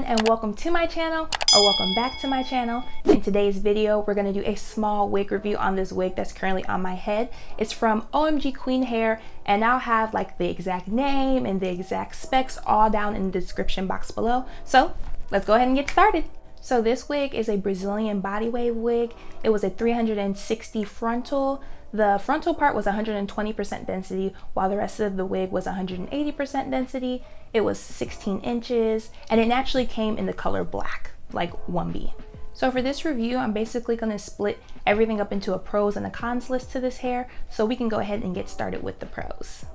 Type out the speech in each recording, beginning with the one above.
everyone, and welcome to my channel, or welcome back to my channel. In today's video, we're going to do a small wig review on this wig that's currently on my head. It's from OMGQueen Hair, and I'll have like the exact name and the exact specs all down in the description box below. So let's go ahead and get started. So this wig is a Brazilian body wave wig. It was a 360 frontal. The frontal part was 120% density, while the rest of the wig was 180% density. It was 16 inches, and it naturally came in the color black, like 1B. So for this review, I'm basically gonna split everything up into a pros and a cons list to this hair, so we can go ahead and get started with the pros.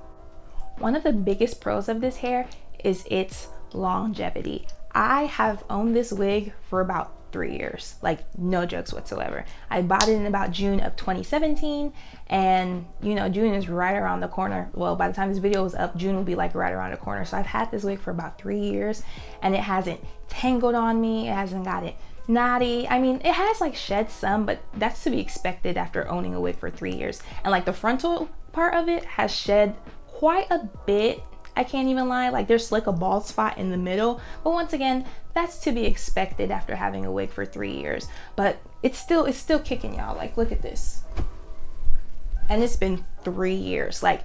One of the biggest pros of this hair is its longevity. I have owned this wig for about 3 years, like no jokes whatsoever. I bought it in about June of 2017, and you know, June is right around the corner. Well, by the time this video is up, June will be like right around the corner. So I've had this wig for about 3 years, and it hasn't tangled on me. It hasn't got it knotty. I mean, it has like shed some, but that's to be expected after owning a wig for 3 years. And like the frontal part of it has shed quite a bit. I can't even lie, like there's like a bald spot in the middle, but once again, that's to be expected after having a wig for 3 years. But it's still kicking, y'all. Like, look at this. And it's been 3 years. Like,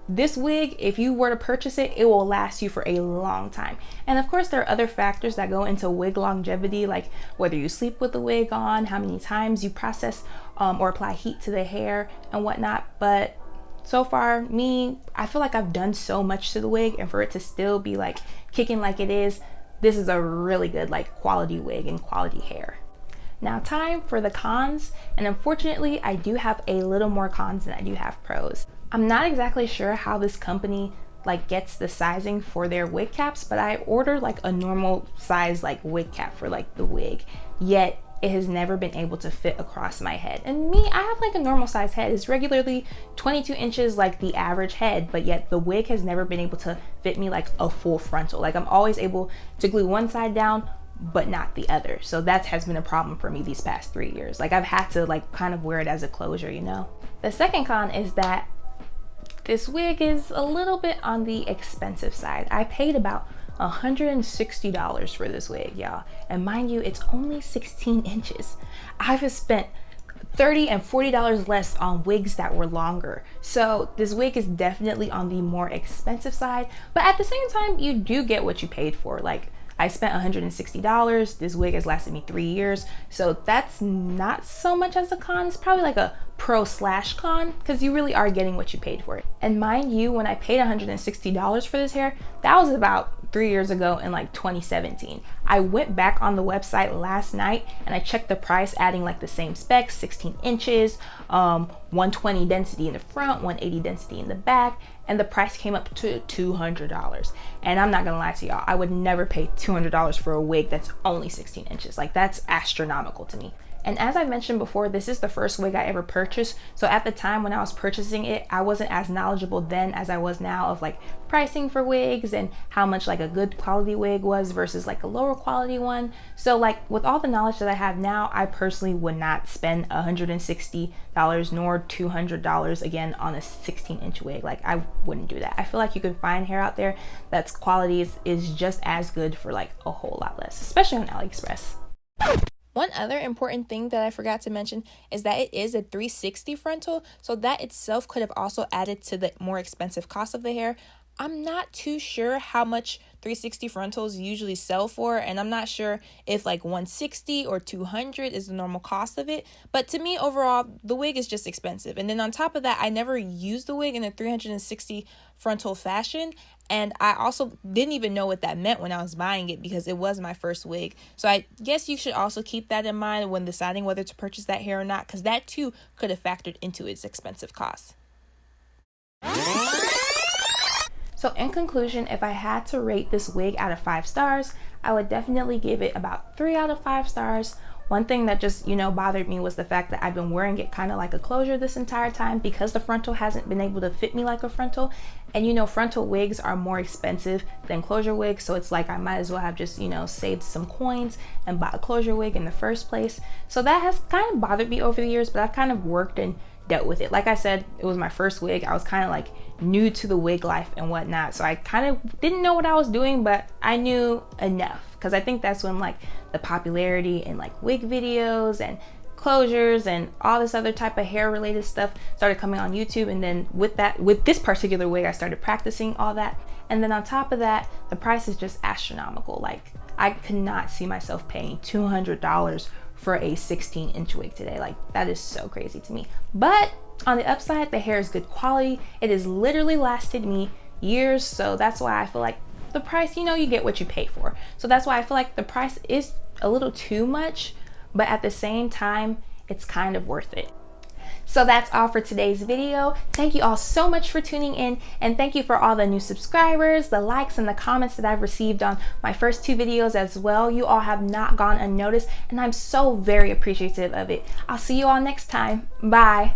this wig, if you were to purchase it, it will last you for a long time. And of course, there are other factors that go into wig longevity, like whether you sleep with the wig on, how many times you process or apply heat to the hair and whatnot. But so far, I feel like I've done so much to the wig, and for it to still be like kicking like it is, this is a really good like quality wig and quality hair. Now time for the cons, and unfortunately I do have a little more cons than I do have pros. I'm not exactly sure how this company like gets the sizing for their wig caps, but I ordered like a normal size like wig cap for like the wig, yet it has never been able to fit across my head. And I have like a normal size head. It's regularly 22 inches like the average head, but yet the wig has never been able to fit me like a full frontal. Like I'm always able to glue one side down, but not the other. So that has been a problem for me these past 3 years. Like I've had to like kind of wear it as a closure, you know? The second con is that this wig is a little bit on the expensive side. I paid about $160 for this wig, y'all, and mind you, it's only 16 inches. I've spent $30 and $40 less on wigs that were longer, so this wig is definitely on the more expensive side, but at the same time you do get what you paid for. Like I spent $160. This wig has lasted me 3 years, so that's not so much as a con. It's probably like a pro/con, because you really are getting what you paid for it. And mind you, when I paid $160 for this hair, that was about 3 years ago in like 2017. I went back on the website last night and I checked the price, adding like the same specs, 16 inches, 120 density in the front, 180 density in the back, and the price came up to $200. And I'm not gonna lie to y'all, I would never pay $200 for a wig that's only 16 inches. Like that's astronomical to me. And as I mentioned before, this is the first wig I ever purchased. So at the time when I was purchasing it, I wasn't as knowledgeable then as I was now of like pricing for wigs and how much like a good quality wig was versus like a lower quality one. So like with all the knowledge that I have now, I personally would not spend $160 nor $200 again on a 16-inch wig. Like I wouldn't do that. I feel like you can find hair out there that's quality is just as good for like a whole lot less, especially on AliExpress. One other important thing that I forgot to mention is that it is a 360 frontal, so that itself could have also added to the more expensive cost of the hair. I'm not too sure how much 360 frontals usually sell for, and I'm not sure if like 160 or 200 is the normal cost of it, but to me overall the wig is just expensive. And then on top of that, I never used the wig in a 360 frontal fashion, and I also didn't even know what that meant when I was buying it because it was my first wig. So I guess you should also keep that in mind when deciding whether to purchase that hair or not, because that too could have factored into its expensive cost. So in conclusion, if I had to rate this wig out of 5 stars, I would definitely give it about 3 out of 5 stars. One thing that just, bothered me was the fact that I've been wearing it kind of like a closure this entire time because the frontal hasn't been able to fit me like a frontal. And frontal wigs are more expensive than closure wigs, so it's like I might as well have just, saved some coins and bought a closure wig in the first place. So that has kind of bothered me over the years, but I've kind of worked and dealt with it. Like I said, it was my first wig. I was kind of like new to the wig life and whatnot, so I kind of didn't know what I was doing, but I knew enough, because I think that's when like the popularity in like wig videos and closures and all this other type of hair related stuff started coming on YouTube. And then with this particular wig, I started practicing all that. And then on top of that, the price is just astronomical. Like, I could not see myself paying $200 for a 16-inch wig today. Like, that is so crazy to me. But on the upside, the hair is good quality. It has literally lasted me years, so that's why I feel like the price, you know, you get what you pay for. So that's why I feel like the price is a little too much, but at the same time, it's kind of worth it. So that's all for today's video. Thank you all so much for tuning in, and thank you for all the new subscribers, the likes, and the comments that I've received on my first 2 videos as well. You all have not gone unnoticed, and I'm so very appreciative of it. I'll see you all next time. Bye.